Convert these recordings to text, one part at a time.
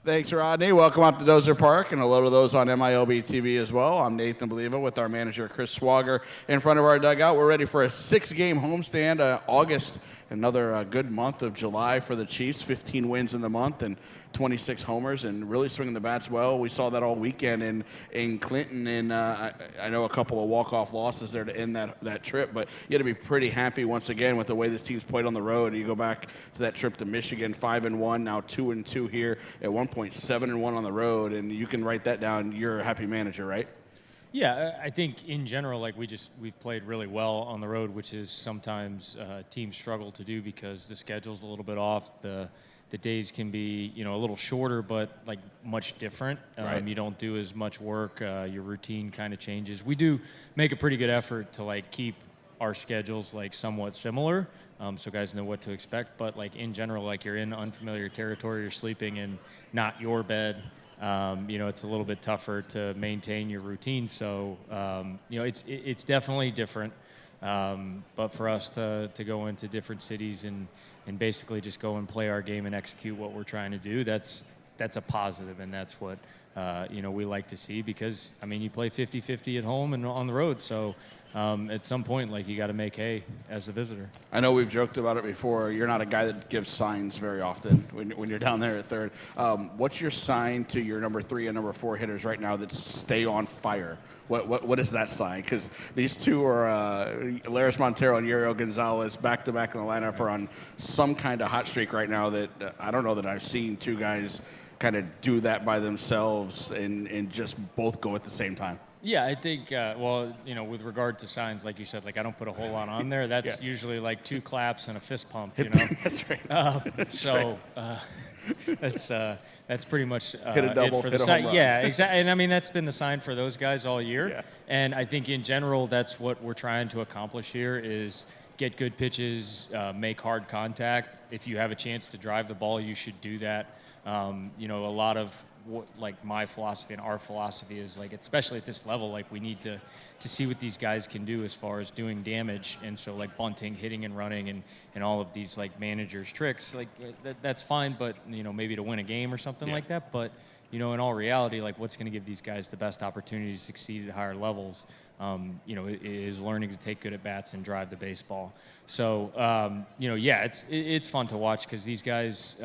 Thanks, Rodney. Welcome out to Dozer Park, and hello to those on MILB TV as well. I'm Nathan Believa with our manager, Chris Swager, in front of our dugout. We're ready for a 6-game homestand. August, another good month of July for the Chiefs. 15 wins in the month and 26 homers, and really swinging the bats well. We saw that all weekend in Clinton, and I know a couple of walk-off losses there to end that trip, but you had to be pretty happy once again with the way this team's played on the road. You go back to that trip to Michigan, 5-1, now 2-2 here, at one point 7-1 on the road, and you can write that down. You're a happy manager, right? Yeah, I think in general, like we've played really well on the road, which is sometimes teams struggle to do because the schedule's a little bit off. The days can be, a little shorter, but like much different. Right. You don't do as much work. Your routine kind of changes. We do make a pretty good effort to like keep our schedules like somewhat similar, so guys know what to expect. But like in general, like you're in unfamiliar territory, you're sleeping in not your bed. It's a little bit tougher to maintain your routine. So, it's definitely different. But for us to go into different cities and basically just go and play our game and execute what we're trying to do, that's a positive, and that's what we like to see, because you play 50-50 at home and on the road, so at some point, like, you got to make hay as a visitor. I know we've joked about it before. You're not a guy that gives signs very often when you're down there at third. What's your sign to your number 3 and number 4 hitters right now that stay on fire? What is that sign? Because these two are Laris Montero and Yuriel Gonzalez back-to-back in the lineup are on some kind of hot streak right now that I don't know that I've seen two guys kind of do that by themselves and just both go at the same time. Yeah, I think, with regard to signs, like you said, like I don't put a whole lot on there. That's usually like 2 claps and a fist pump, That's right. That's pretty much hit a double, it for the hit a sign. home run. Yeah, exactly. And that's been the sign for those guys all year. Yeah. And I think in general, that's what we're trying to accomplish here is get good pitches, make hard contact. If you have a chance to drive the ball, you should do that. A lot of what, like, my philosophy and our philosophy is, like, especially at this level, like, we need to see what these guys can do as far as doing damage. And so, like, bunting, hitting and running and all of these, like, managers' tricks, like, that's fine, but, maybe to win a game or something like that. But, in all reality, like, what's going to give these guys the best opportunity to succeed at higher levels, is learning to take good at bats and drive the baseball. So, it's fun to watch because these guys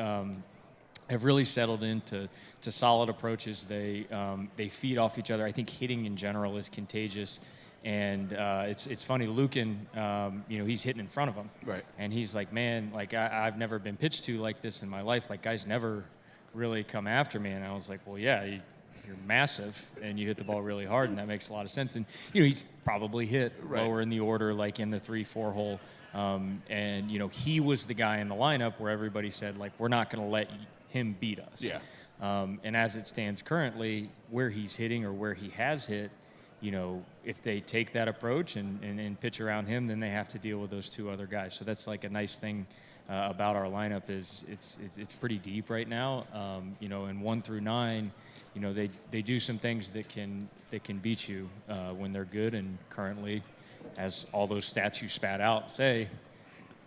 have really settled into solid approaches. They feed off each other. I think hitting in general is contagious, and it's funny. Lucan, he's hitting in front of him, right? And he's like, man, like I've never been pitched to like this in my life. Like, guys never really come after me, and I was like, well, yeah, you're massive and you hit the ball really hard, and that makes a lot of sense. And he's probably hit lower in the order, like in the 3-4 hole. And he was the guy in the lineup where everybody said, like, we're not going to let him beat us. Yeah. And as it stands currently, where he's hitting or where he has hit, if they take that approach and pitch around him, then they have to deal with those 2 other guys. So that's like a nice thing about our lineup is it's pretty deep right now. In 1 through 9, they do some things that can beat you when they're good. And currently, as all those stats you spat out say,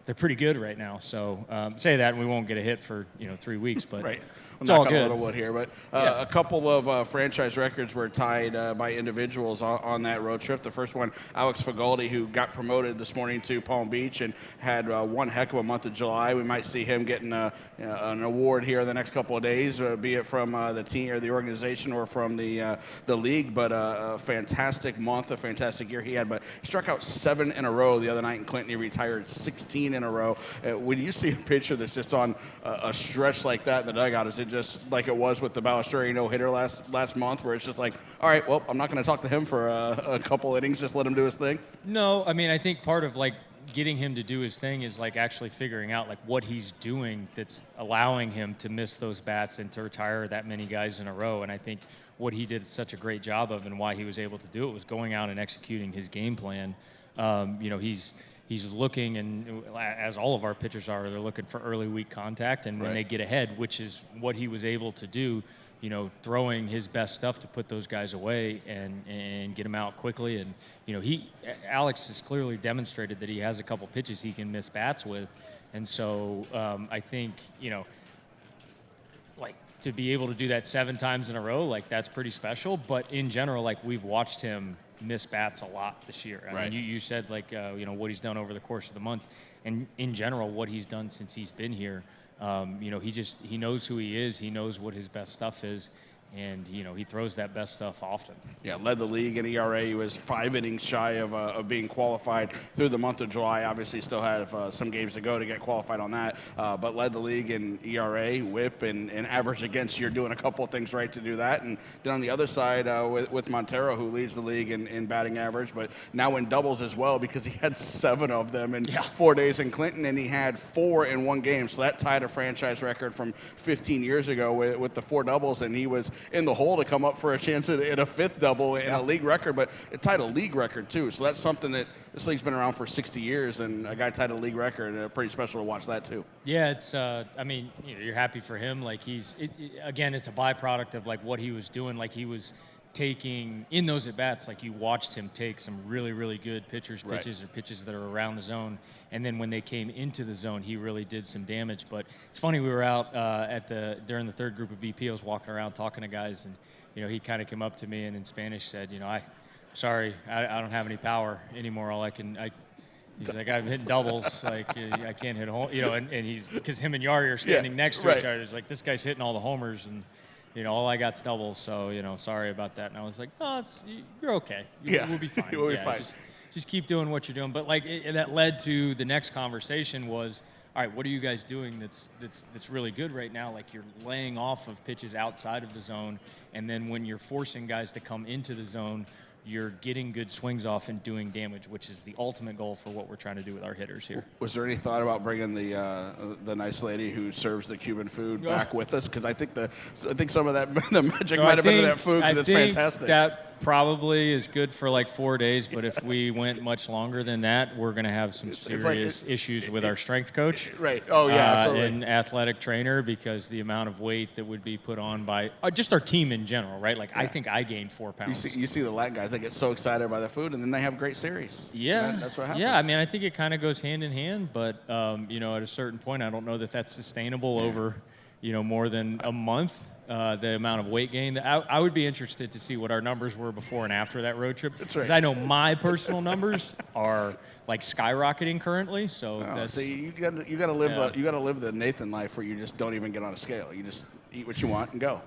they're pretty good right now. So say that, and we won't get a hit for 3 weeks, but right. It's all good. A little wood here, but a couple of franchise records were tied by individuals on that road trip. The first one, Alex Fagaldi, who got promoted this morning to Palm Beach and had one heck of a month of July. We might see him getting an award here in the next couple of days, be it from the team or the organization or from the league. But a fantastic month, a fantastic year he had. But he struck out 7 in a row the other night in Clinton. He retired 16 in a row. When you see a pitcher that's just on a stretch like that in the dugout, is it just like it was with the Balistreri no-hitter last month, where it's just like, all right, well, I'm not going to talk to him for a couple innings, just let him do his thing? No, I think part of, like, getting him to do his thing is, like, actually figuring out, like, what he's doing that's allowing him to miss those bats and to retire that many guys in a row. And I think what he did such a great job of and why he was able to do it was going out and executing his game plan. He's looking, and as all of our pitchers are, they're looking for early weak contact, and when they get ahead, which is what he was able to do, throwing his best stuff to put those guys away and get them out quickly. And, Alex has clearly demonstrated that he has a couple pitches he can miss bats with. And so I think, like, to be able to do that 7 times in a row, like that's pretty special. But in general, like we've watched him miss bats a lot this year. I mean, you said like what he's done over the course of the month, and in general what he's done since he's been here. He knows who he is. He knows what his best stuff is. And, he throws that best stuff often. Yeah, led the league in ERA. He was 5 innings shy of being qualified through the month of July. Obviously, still have some games to go to get qualified on that. But led the league in ERA, WHIP, and average against. You're doing a couple of things right to do that. And then on the other side with Montero, who leads the league in batting average, but now in doubles as well because he had 7 of them in 4 days in Clinton, and he had 4 in one game. So that tied a franchise record from 15 years ago with the 4 doubles, and he was in the hole to come up for a chance at a 5th double in a league record, but it tied a league record too. So that's something that this league's been around for 60 years, and a guy tied a league record, and pretty special to watch that too. Yeah, it's. You're happy for him. Like again, it's a byproduct of like what he was doing. Like he was taking in those at bats. Like you watched him take some really, really good pitches or pitches that are around the zone. And then when they came into the zone, he really did some damage. But it's funny, we were out during the 3rd group of BP. I was walking around talking to guys, and he kind of came up to me and in Spanish said, sorry, I don't have any power anymore. He's like, I'm hitting doubles. Like I can't hit home. And he's because him and Yari are standing next to each other. It's like this guy's hitting all the homers and. All I got's doubles, so, sorry about that. And I was like, no, you're okay. We'll be fine. We'll be fine. Just keep doing what you're doing. But, that led to the next conversation was, all right, what are you guys doing that's really good right now? Like, you're laying off of pitches outside of the zone, and then when you're forcing guys to come into the zone, you're getting good swings off and doing damage, which is the ultimate goal for what we're trying to do with our hitters here. Was there any thought about bringing the nice lady who serves the Cuban food back with us? Because I think some of the magic might have been in that food because it's fantastic. That probably is good for like 4 days, but if we went much longer than that, we're going to have some serious issues with our strength coach. Right. Oh, yeah, absolutely. And athletic trainer, because the amount of weight that would be put on by just our team in general, right? Like, I think I gained 4 pounds. You see the Latin guys, they get so excited by the food, and then they have great series. Yeah. That's what happens. Yeah, I mean, I think it kind of goes hand in hand, but, at a certain point, I don't know that that's sustainable over, more than a month. The amount of weight gain. I would be interested to see what our numbers were before and after that road trip. That's right. Because I know my personal numbers are like skyrocketing currently. So you got to live the Nathan life where you just don't even get on a scale. You just eat what you want and go.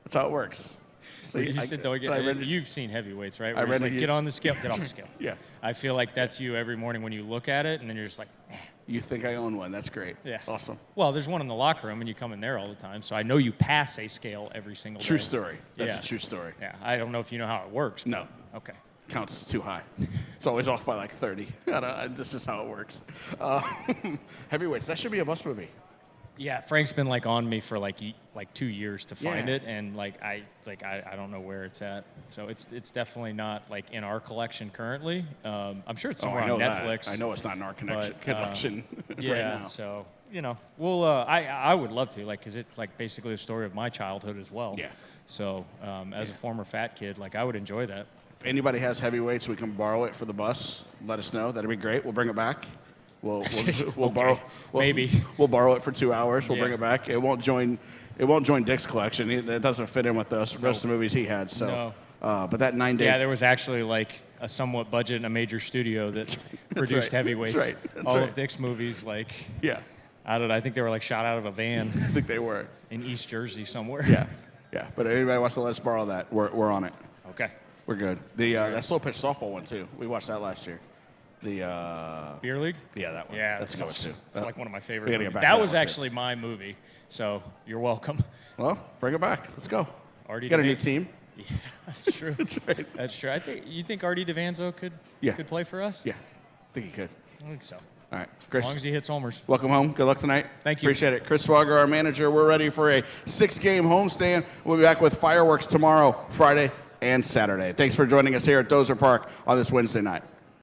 That's how it works. So you've seen heavyweights, right? Where get on the scale, get off the scale. Yeah. I feel like that's you every morning when you look at it, and then you're just like, You think I own one. That's great. Yeah. Awesome. Well, there's one in the locker room, and you come in there all the time, so I know you pass a scale every single day. True story. That's a true story. Yeah. I don't know if you know how it works. No. Okay. Counts too high. It's always off by like 30. This is how it works. Heavyweights. That should be a bus movie. Yeah, Frank's been like on me for like 2 years to find it, and I don't know where it's at. So it's definitely not like in our collection currently. I'm sure it's somewhere on Netflix. That. I know it's not in our collection right now. So we'll. I would love to because it's like basically the story of my childhood as well. Yeah. So as a former fat kid, I would enjoy that. If anybody has heavyweights, we can borrow it for the bus. Let us know. That'd be great. We'll bring it back. We'll borrow. Maybe we'll borrow it for 2 hours. We'll bring it back. It won't join Dick's collection. It doesn't fit in with the rest of the movies he had. So, but that 9 day. Yeah, there was actually like a somewhat budget in a major studio that produced heavyweights. That's right. All of Dick's movies, Yeah. I think they were shot out of a van. I think they were in East Jersey somewhere. Yeah. But if anybody wants to let us borrow that, we're on it. Okay. We're good. That slow pitch softball one too. We watched that last year. The Beer League? Yeah, that one. Yeah, that's a good one too. It's like one of my favorite movies. That was actually my movie, so you're welcome. Well, bring it back. Let's go. Artie got a new team. Yeah, that's true. That's right. That's true. You think Artie DeVanzo could play for us? Yeah, I think he could. I think so. All right, Chris. As long as he hits homers. Welcome home. Good luck tonight. Thank you. Appreciate it. Chris Swagger, our manager. We're ready for a 6-game homestand. We'll be back with fireworks tomorrow, Friday, and Saturday. Thanks for joining us here at Dozer Park on this Wednesday night.